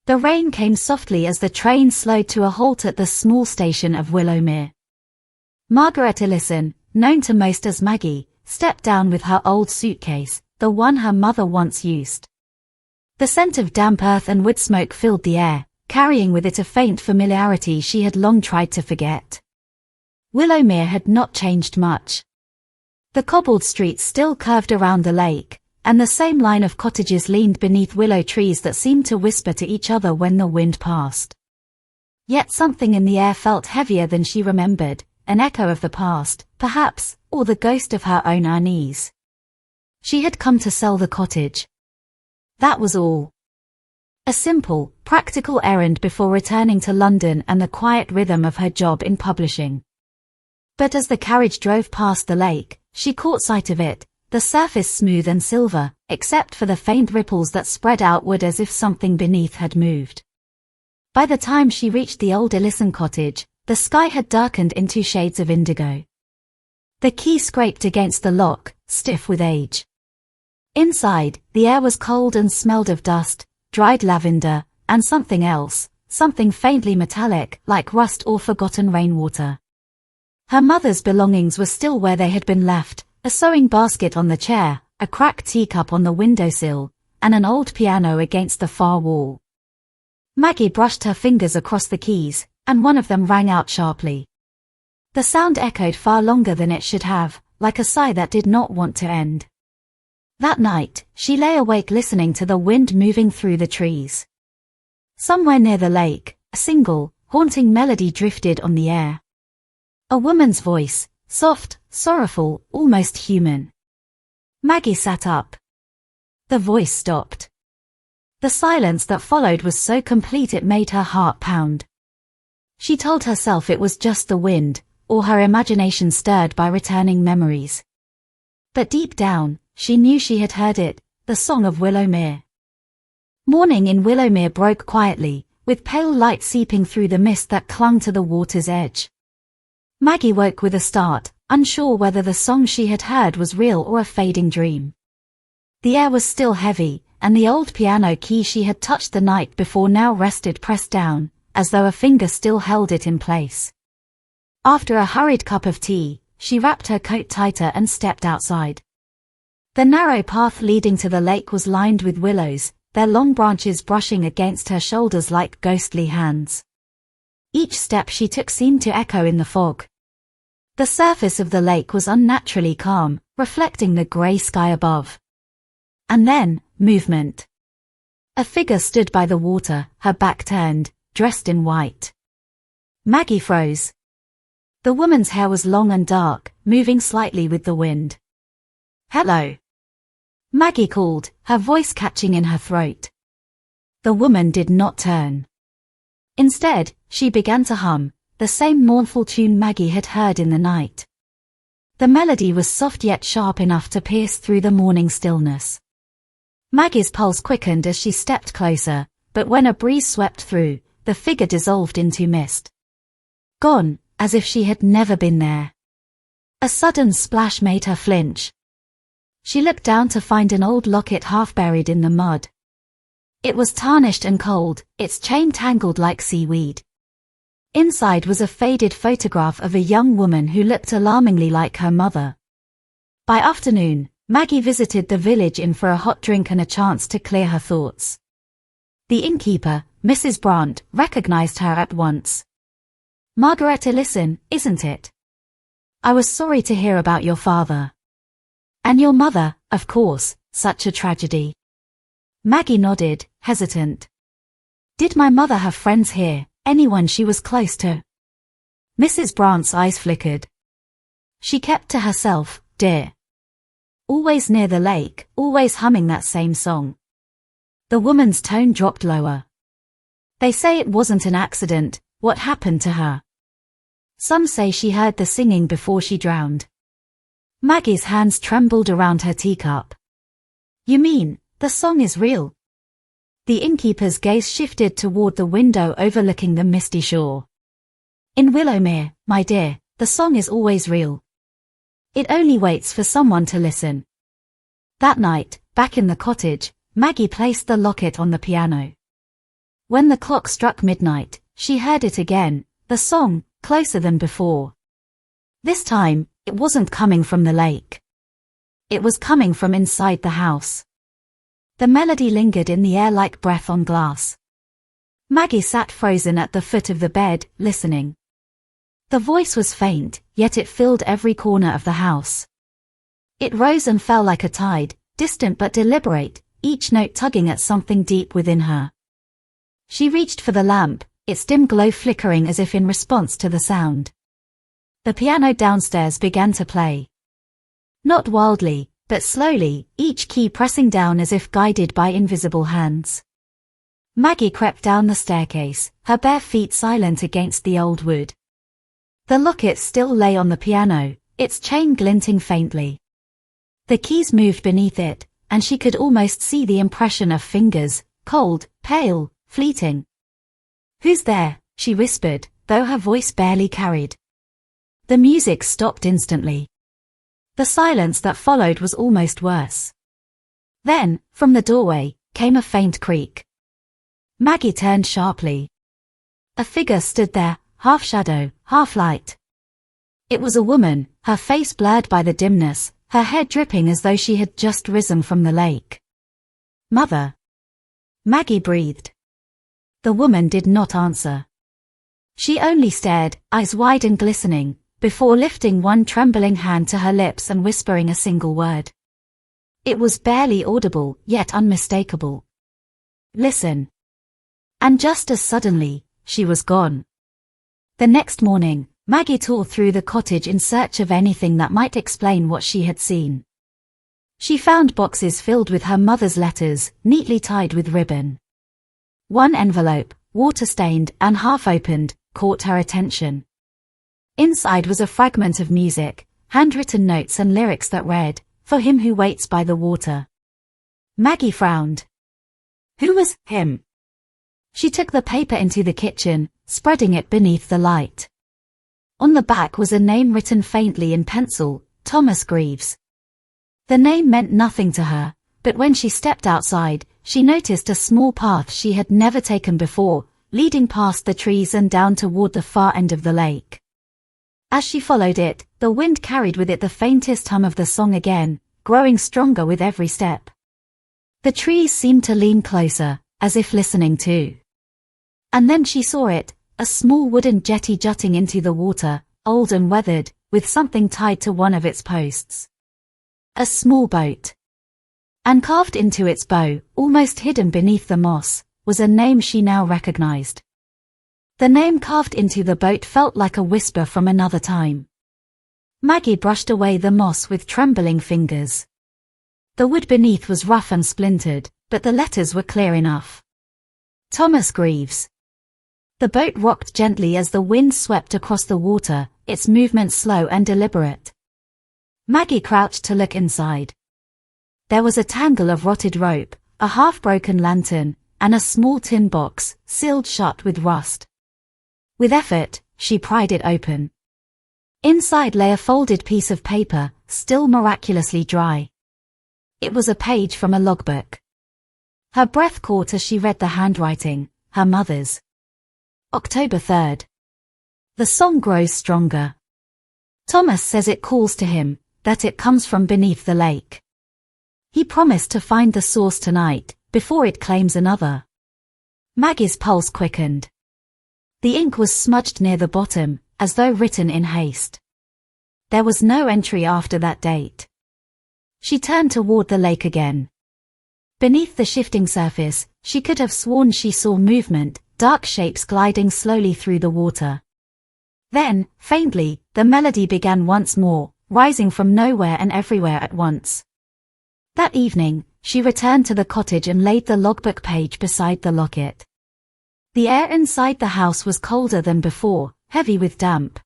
The rain came softly as the train slowed to a halt at the small station of Willowmere. Margaret Ellison, known to most as Maggie, stepped down with her old suitcase, the one her mother once used. The scent of damp earth and wood smoke filled the air, carrying with it a faint familiarity she had long tried to forget. Willowmere had not changed much. The cobbled streets still curved around the lake, and the same line of cottages leaned beneath willow trees that seemed to whisper to each other when the wind passed. Yet something in the air felt heavier than she remembered, an echo of the past, perhaps, or the ghost of her own unease. She had come to sell the cottage. That was all. A simple, practical errand before returning to London and the quiet rhythm of her job in publishing. But as the carriage drove past the lake, she caught sight of it, the surface smooth and silver, except for the faint ripples that spread outward as if something beneath had moved. By the time she reached the old Ellison cottage, the sky had darkened into shades of indigo. The key scraped against the lock, stiff with age. Inside, the air was cold and smelled of dust, dried lavender, and something else, something faintly metallic, like rust or forgotten rainwater. Her mother's belongings were still where they had been left, a sewing basket on the chair, a cracked teacup on the windowsill, and an old piano against the far wall. Maggie brushed her fingers across the keys, and one of them rang out sharply. The sound echoed far longer than it should have, like a sigh that did not want to end. That night, she lay awake listening to the wind moving through the trees. Somewhere near the lake, a single, haunting melody drifted on the air. A woman's voice, soft, sorrowful, almost human. Maggie sat up. The voice stopped. The silence that followed was so complete it made her heart pound. She told herself it was just the wind, or her imagination stirred by returning memories. But deep down, she knew she had heard it, the song of Willowmere. Morning in Willowmere broke quietly, with pale light seeping through the mist that clung to the water's edge. Maggie woke with a start, unsure whether the song she had heard was real or a fading dream. The air was still heavy, and the old piano key she had touched the night before now rested pressed down, as though a finger still held it in place. After a hurried cup of tea, she wrapped her coat tighter and stepped outside. The narrow path leading to the lake was lined with willows, their long branches brushing against her shoulders like ghostly hands. Each step she took seemed to echo in the fog. The surface of the lake was unnaturally calm, reflecting the grey sky above. And then, movement. A figure stood by the water, her back turned, dressed in white. Maggie froze. The woman's hair was long and dark, moving slightly with the wind. "Hello," Maggie called, her voice catching in her throat. The woman did not turn. Instead, she began to hum, the same mournful tune Maggie had heard in the night. The melody was soft yet sharp enough to pierce through the morning stillness. Maggie's pulse quickened as she stepped closer, but when a breeze swept through, the figure dissolved into mist. Gone, as if she had never been there. A sudden splash made her flinch. She looked down to find an old locket half buried in the mud. It was tarnished and cold, its chain tangled like seaweed. Inside was a faded photograph of a young woman who looked alarmingly like her mother. By afternoon, Maggie visited the village inn for a hot drink and a chance to clear her thoughts. The innkeeper, Mrs. Brandt, recognized her at once. "Margaret Ellison, isn't it? I was sorry to hear about your father. And your mother, of course, such a tragedy." Maggie nodded, hesitant. "Did my mother have friends here, anyone she was close to?" Mrs. Brandt's eyes flickered. "She kept to herself, dear. Always near the lake, always humming that same song." The woman's tone dropped lower. "They say it wasn't an accident. What happened to her?" "Some say she heard the singing before she drowned." Maggie's hands trembled around her teacup. "You mean, the song is real?" The innkeeper's gaze shifted toward the window overlooking the misty shore. "In Willowmere, my dear, the song is always real. It only waits for someone to listen." That night, back in the cottage, Maggie placed the locket on the piano. When the clock struck midnight, she heard it again, the song, closer than before. This time, it wasn't coming from the lake. It was coming from inside the house. The melody lingered in the air like breath on glass. Maggie sat frozen at the foot of the bed, listening. The voice was faint, yet it filled every corner of the house. It rose and fell like a tide, distant but deliberate, each note tugging at something deep within her. She reached for the lamp, its dim glow flickering as if in response to the sound. The piano downstairs began to play. Not wildly, but slowly, each key pressing down as if guided by invisible hands. Maggie crept down the staircase, her bare feet silent against the old wood. The locket still lay on the piano, its chain glinting faintly. The keys moved beneath it, and she could almost see the impression of fingers, cold, pale, fleeting. "Who's there?" she whispered, though her voice barely carried. The music stopped instantly. The silence that followed was almost worse. Then, from the doorway, came a faint creak. Maggie turned sharply. A figure stood there, half shadow, half light. It was a woman, her face blurred by the dimness, her hair dripping as though she had just risen from the lake. "Mother." Maggie breathed. The woman did not answer. She only stared, eyes wide and glistening, before lifting one trembling hand to her lips and whispering a single word. It was barely audible, yet unmistakable. "Listen." And just as suddenly, she was gone. The next morning, Maggie tore through the cottage in search of anything that might explain what she had seen. She found boxes filled with her mother's letters, neatly tied with ribbon. One envelope, water-stained and half-opened, caught her attention. Inside was a fragment of music, handwritten notes and lyrics that read, "For him who waits by the water." Maggie frowned. Who was him? She took the paper into the kitchen, spreading it beneath the light. On the back was a name written faintly in pencil, Thomas Greaves. The name meant nothing to her, but when she stepped outside, she noticed a small path she had never taken before, leading past the trees and down toward the far end of the lake. As she followed it, the wind carried with it the faintest hum of the song again, growing stronger with every step. The trees seemed to lean closer, as if listening too. And then she saw it, a small wooden jetty jutting into the water, old and weathered, with something tied to one of its posts. A small boat. And carved into its bow, almost hidden beneath the moss, was a name she now recognized. The name carved into the boat felt like a whisper from another time. Maggie brushed away the moss with trembling fingers. The wood beneath was rough and splintered, but the letters were clear enough. Thomas Greaves. The boat rocked gently as the wind swept across the water, its movement slow and deliberate. Maggie crouched to look inside. There was a tangle of rotted rope, a half-broken lantern, and a small tin box, sealed shut with rust. With effort, she pried it open. Inside lay a folded piece of paper, still miraculously dry. It was a page from a logbook. Her breath caught as she read the handwriting, her mother's. October 3rd. The song grows stronger. Thomas says it calls to him, that it comes from beneath the lake. He promised to find the source tonight, before it claims another. Maggie's pulse quickened. The ink was smudged near the bottom, as though written in haste. There was no entry after that date. She turned toward the lake again. Beneath the shifting surface, she could have sworn she saw movement, dark shapes gliding slowly through the water. Then, faintly, the melody began once more, rising from nowhere and everywhere at once. That evening, she returned to the cottage and laid the logbook page beside the locket. The air inside the house was colder than before, heavy with damp.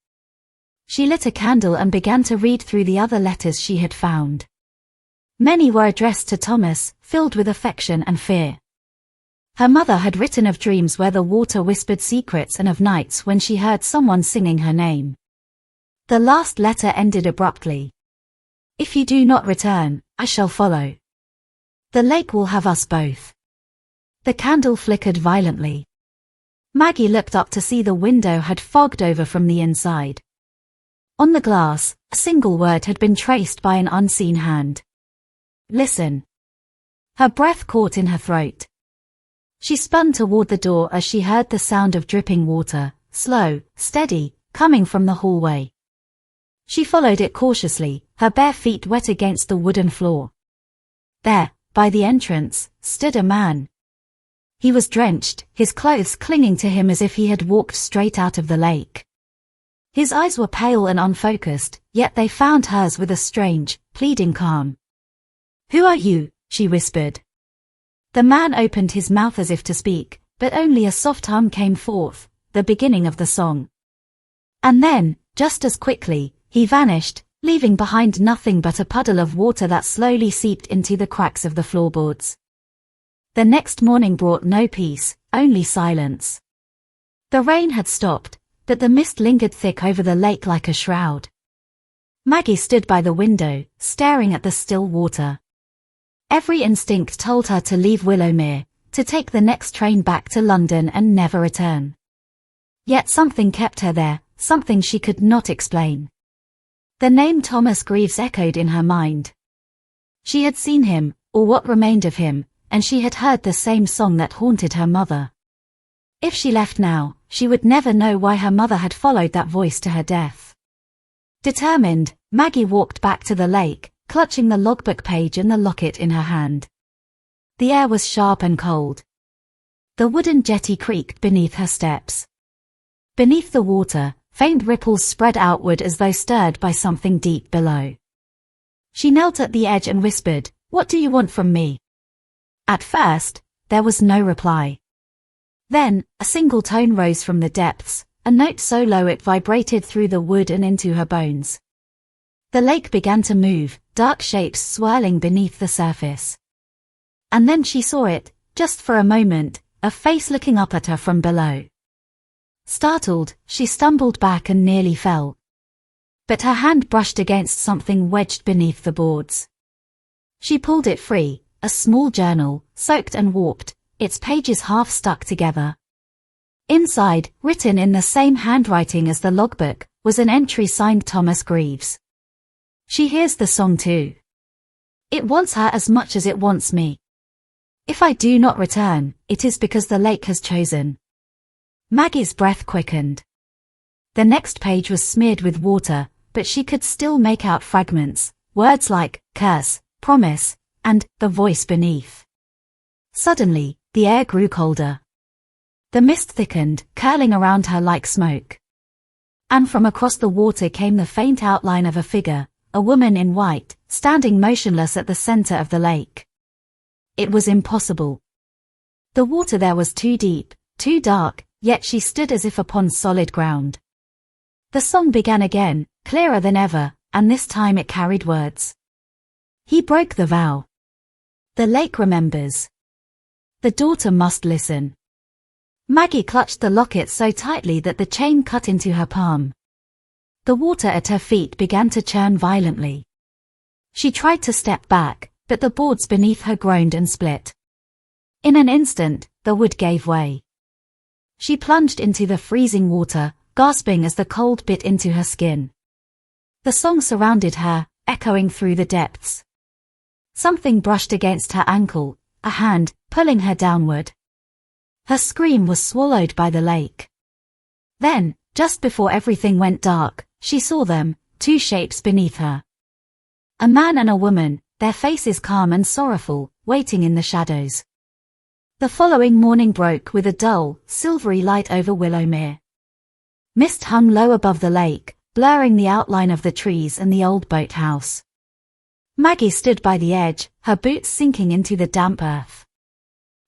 She lit a candle and began to read through the other letters she had found. Many were addressed to Thomas, filled with affection and fear. Her mother had written of dreams where the water whispered secrets and of nights when she heard someone singing her name. The last letter ended abruptly. "If you do not return, I shall follow. The lake will have us both." The candle flickered violently. Maggie looked up to see the window had fogged over from the inside. On the glass, a single word had been traced by an unseen hand. Listen. Her breath caught in her throat. She spun toward the door as she heard the sound of dripping water, slow, steady, coming from the hallway. She followed it cautiously, her bare feet wet against the wooden floor. There, by the entrance, stood a man. He was drenched, his clothes clinging to him as if he had walked straight out of the lake. His eyes were pale and unfocused, yet they found hers with a strange, pleading calm. "Who are you?" she whispered. The man opened his mouth as if to speak, but only a soft hum came forth, the beginning of the song. And then, just as quickly, he vanished, leaving behind nothing but a puddle of water that slowly seeped into the cracks of the floorboards. The next morning brought no peace, only silence. The rain had stopped, but the mist lingered thick over the lake like a shroud. Maggie stood by the window, staring at the still water. Every instinct told her to leave Willowmere, to take the next train back to London and never return. Yet something kept her there, something she could not explain. The name Thomas Greaves echoed in her mind. She had seen him, or what remained of him, and she had heard the same song that haunted her mother. If she left now, she would never know why her mother had followed that voice to her death. Determined, Maggie walked back to the lake, clutching the logbook page and the locket in her hand. The air was sharp and cold. The wooden jetty creaked beneath her steps. Beneath the water, faint ripples spread outward as though stirred by something deep below. She knelt at the edge and whispered, "What do you want from me?" At first, there was no reply. Then, a single tone rose from the depths, a note so low it vibrated through the wood and into her bones. The lake began to move, dark shapes swirling beneath the surface. And then she saw it, just for a moment, a face looking up at her from below. Startled, she stumbled back and nearly fell. But her hand brushed against something wedged beneath the boards. She pulled it free, a small journal, soaked and warped, its pages half stuck together. Inside, written in the same handwriting as the logbook, was an entry signed Thomas Greaves. "She hears the song too. It wants her as much as it wants me. If I do not return, it is because the lake has chosen." Maggie's breath quickened. The next page was smeared with water, but she could still make out fragments, words like curse, promise, and the voice beneath. Suddenly, the air grew colder. The mist thickened, curling around her like smoke. And from across the water came the faint outline of a figure, a woman in white, standing motionless at the center of the lake. It was impossible. The water there was too deep, too dark, yet she stood as if upon solid ground. The song began again, clearer than ever, and this time it carried words. He broke the vow. The lake remembers. The daughter must listen. Maggie clutched the locket so tightly that the chain cut into her palm. The water at her feet began to churn violently. She tried to step back, but the boards beneath her groaned and split. In an instant, the wood gave way. She plunged into the freezing water, gasping as the cold bit into her skin. The song surrounded her, echoing through the depths. Something brushed against her ankle, a hand, pulling her downward. Her scream was swallowed by the lake. Then, just before everything went dark, she saw them, two shapes beneath her. A man and a woman, their faces calm and sorrowful, waiting in the shadows. The following morning broke with a dull, silvery light over Willowmere. Mist hung low above the lake, blurring the outline of the trees and the old boathouse. Maggie stood by the edge, her boots sinking into the damp earth.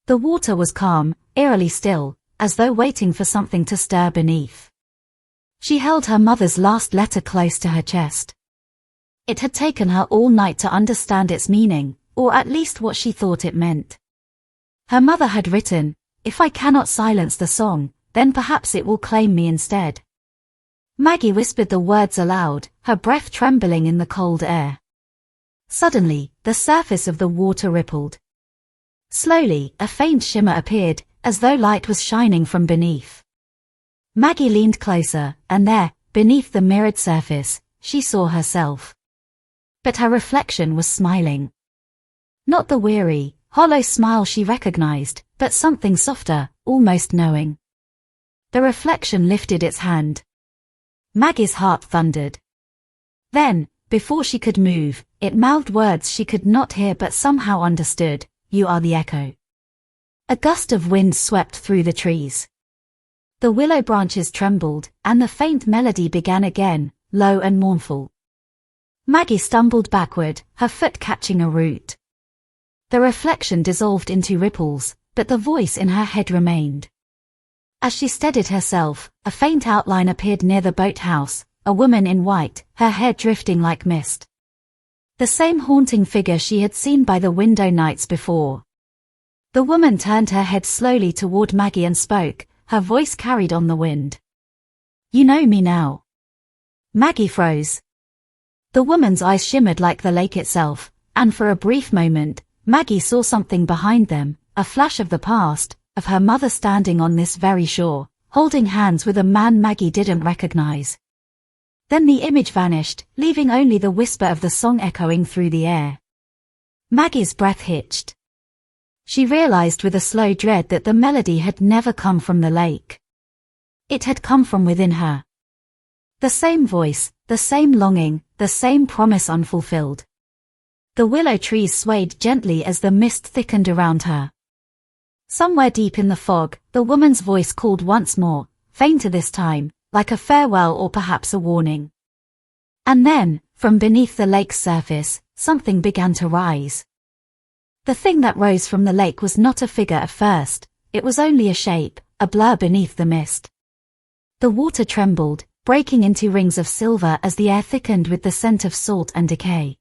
The water was calm, eerily still, as though waiting for something to stir beneath. She held her mother's last letter close to her chest. It had taken her all night to understand its meaning, or at least what she thought it meant. Her mother had written, "If I cannot silence the song, then perhaps it will claim me instead." Maggie whispered the words aloud, her breath trembling in the cold air. Suddenly, the surface of the water rippled. Slowly, a faint shimmer appeared, as though light was shining from beneath. Maggie leaned closer, and there, beneath the mirrored surface, she saw herself. But her reflection was smiling. Not the weary, hollow smile she recognized, but something softer, almost knowing. The reflection lifted its hand. Maggie's heart thundered. Then, before she could move, it mouthed words she could not hear but somehow understood. You are the echo. A gust of wind swept through the trees. The willow branches trembled, and the faint melody began again, low and mournful. Maggie stumbled backward, her foot catching a root. The reflection dissolved into ripples, but the voice in her head remained. As she steadied herself, a faint outline appeared near the boathouse, a woman in white, her hair drifting like mist. The same haunting figure she had seen by the window nights before. The woman turned her head slowly toward Maggie and spoke, her voice carried on the wind. You know me now. Maggie froze. The woman's eyes shimmered like the lake itself, and for a brief moment, Maggie saw something behind them, a flash of the past, of her mother standing on this very shore, holding hands with a man Maggie didn't recognize. Then the image vanished, leaving only the whisper of the song echoing through the air. Maggie's breath hitched. She realized with a slow dread that the melody had never come from the lake. It had come from within her. The same voice, the same longing, the same promise unfulfilled. The willow trees swayed gently as the mist thickened around her. Somewhere deep in the fog, the woman's voice called once more, fainter this time, like a farewell or perhaps a warning. And then, from beneath the lake's surface, something began to rise. The thing that rose from the lake was not a figure at first, it was only a shape, a blur beneath the mist. The water trembled, breaking into rings of silver as the air thickened with the scent of salt and decay.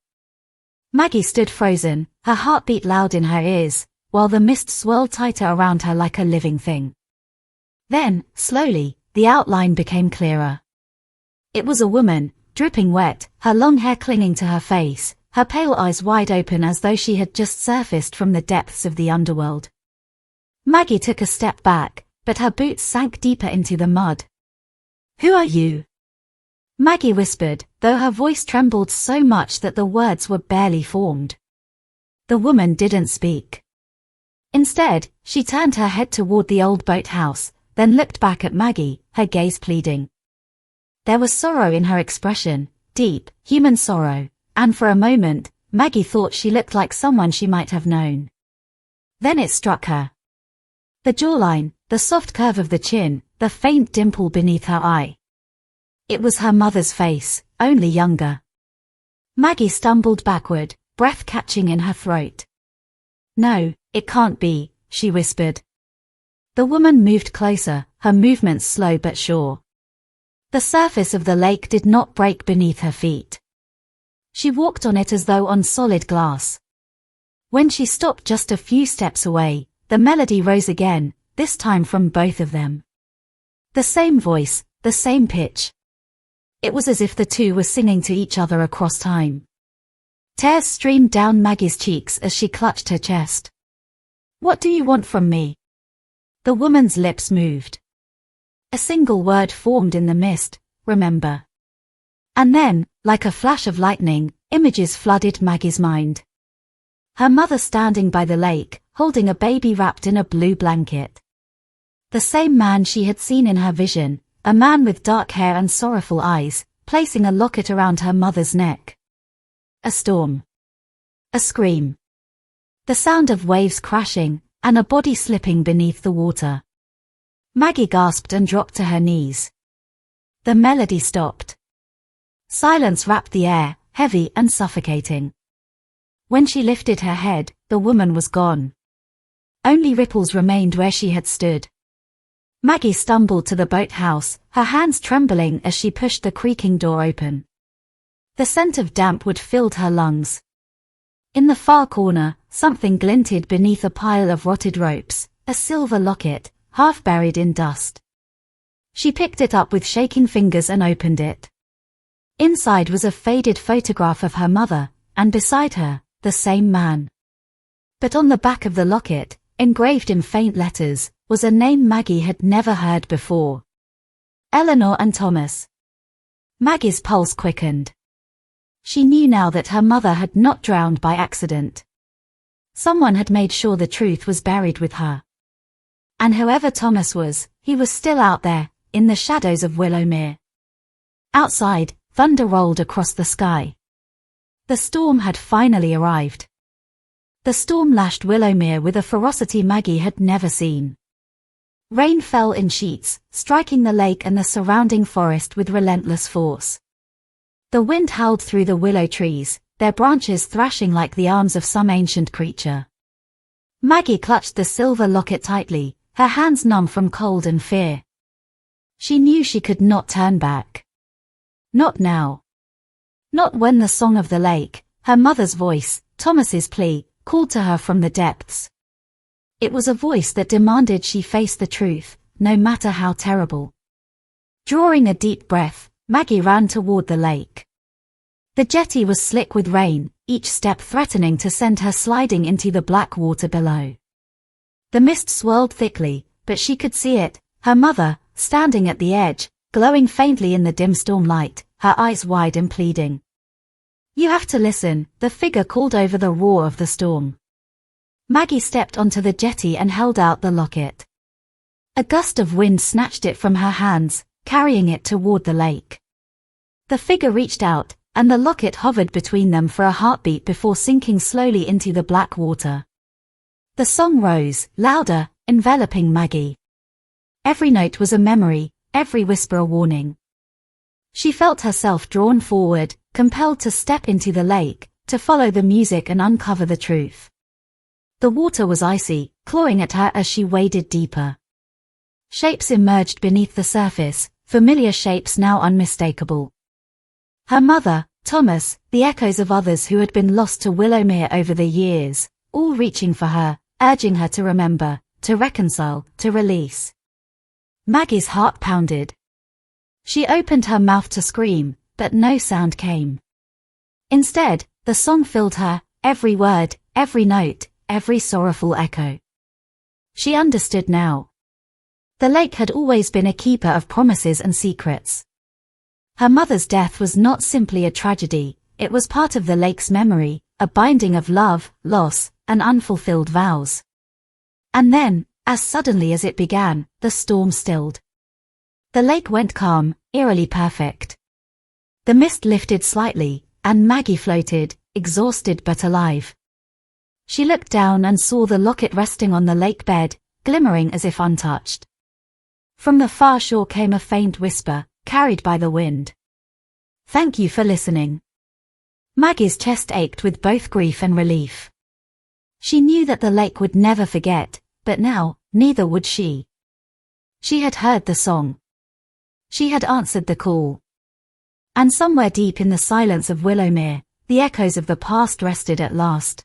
Maggie stood frozen, her heartbeat loud in her ears, while the mist swirled tighter around her like a living thing. Then, slowly, the outline became clearer. It was a woman, dripping wet, her long hair clinging to her face, her pale eyes wide open as though she had just surfaced from the depths of the underworld. Maggie took a step back, but her boots sank deeper into the mud. Who are you? Maggie whispered, though her voice trembled so much that the words were barely formed. The woman didn't speak. Instead, she turned her head toward the old boathouse, then looked back at Maggie, her gaze pleading. There was sorrow in her expression, deep, human sorrow, and for a moment, Maggie thought she looked like someone she might have known. Then it struck her. The jawline, the soft curve of the chin, the faint dimple beneath her eye. It was her mother's face, only younger. Maggie stumbled backward, breath catching in her throat. No, it can't be, she whispered. The woman moved closer, her movements slow but sure. The surface of the lake did not break beneath her feet. She walked on it as though on solid glass. When she stopped just a few steps away, the melody rose again, this time from both of them. The same voice, the same pitch. It was as if the two were singing to each other across time. Tears streamed down Maggie's cheeks as she clutched her chest. What do you want from me? The woman's lips moved. A single word formed in the mist, remember. And then, like a flash of lightning, images flooded Maggie's mind. Her mother standing by the lake, holding a baby wrapped in a blue blanket. The same man she had seen in her vision, a man with dark hair and sorrowful eyes, placing a locket around her mother's neck. A storm. A scream. The sound of waves crashing, and a body slipping beneath the water. Maggie gasped and dropped to her knees. The melody stopped. Silence wrapped the air, heavy and suffocating. When she lifted her head, the woman was gone. Only ripples remained where she had stood. Maggie stumbled to the boathouse, her hands trembling as she pushed the creaking door open. The scent of damp wood filled her lungs. In the far corner, something glinted beneath a pile of rotted ropes, a silver locket, half buried in dust. She picked it up with shaking fingers and opened it. Inside was a faded photograph of her mother, and beside her, the same man. But on the back of the locket, engraved in faint letters, was a name Maggie had never heard before. Eleanor and Thomas. Maggie's pulse quickened. She knew now that her mother had not drowned by accident. Someone had made sure the truth was buried with her. And whoever Thomas was, he was still out there, in the shadows of Willowmere. Outside, thunder rolled across the sky. The storm had finally arrived. The storm lashed Willowmere with a ferocity Maggie had never seen. Rain fell in sheets, striking the lake and the surrounding forest with relentless force. The wind howled through the willow trees, their branches thrashing like the arms of some ancient creature. Maggie clutched the silver locket tightly, her hands numb from cold and fear. She knew she could not turn back. Not now. Not when the song of the lake, her mother's voice, Thomas's plea, called to her from the depths. It was a voice that demanded she face the truth, no matter how terrible. Drawing a deep breath, Maggie ran toward the lake. The jetty was slick with rain, each step threatening to send her sliding into the black water below. The mist swirled thickly, but she could see it, her mother, standing at the edge, glowing faintly in the dim storm light, her eyes wide and pleading. "You have to listen," the figure called over the roar of the storm. Maggie stepped onto the jetty and held out the locket. A gust of wind snatched it from her hands, carrying it toward the lake. The figure reached out, and the locket hovered between them for a heartbeat before sinking slowly into the black water. The song rose, louder, enveloping Maggie. Every note was a memory, every whisper a warning. She felt herself drawn forward, compelled to step into the lake, to follow the music and uncover the truth. The water was icy, clawing at her as she waded deeper. Shapes emerged beneath the surface, familiar shapes now unmistakable. Her mother, Thomas, the echoes of others who had been lost to Willowmere over the years, all reaching for her, urging her to remember, to reconcile, to release. Maggie's heart pounded. She opened her mouth to scream, but no sound came. Instead, the song filled her, every word, every note, every sorrowful echo. She understood now. The lake had always been a keeper of promises and secrets. Her mother's death was not simply a tragedy, it was part of the lake's memory, a binding of love, loss, and unfulfilled vows. And then, as suddenly as it began, the storm stilled. The lake went calm, eerily perfect. The mist lifted slightly, and Maggie floated, exhausted but alive. She looked down and saw the locket resting on the lake bed, glimmering as if untouched. From the far shore came a faint whisper, carried by the wind. "Thank you for listening." Maggie's chest ached with both grief and relief. She knew that the lake would never forget, but now, neither would she. She had heard the song. She had answered the call. And somewhere deep in the silence of Willowmere, the echoes of the past rested at last.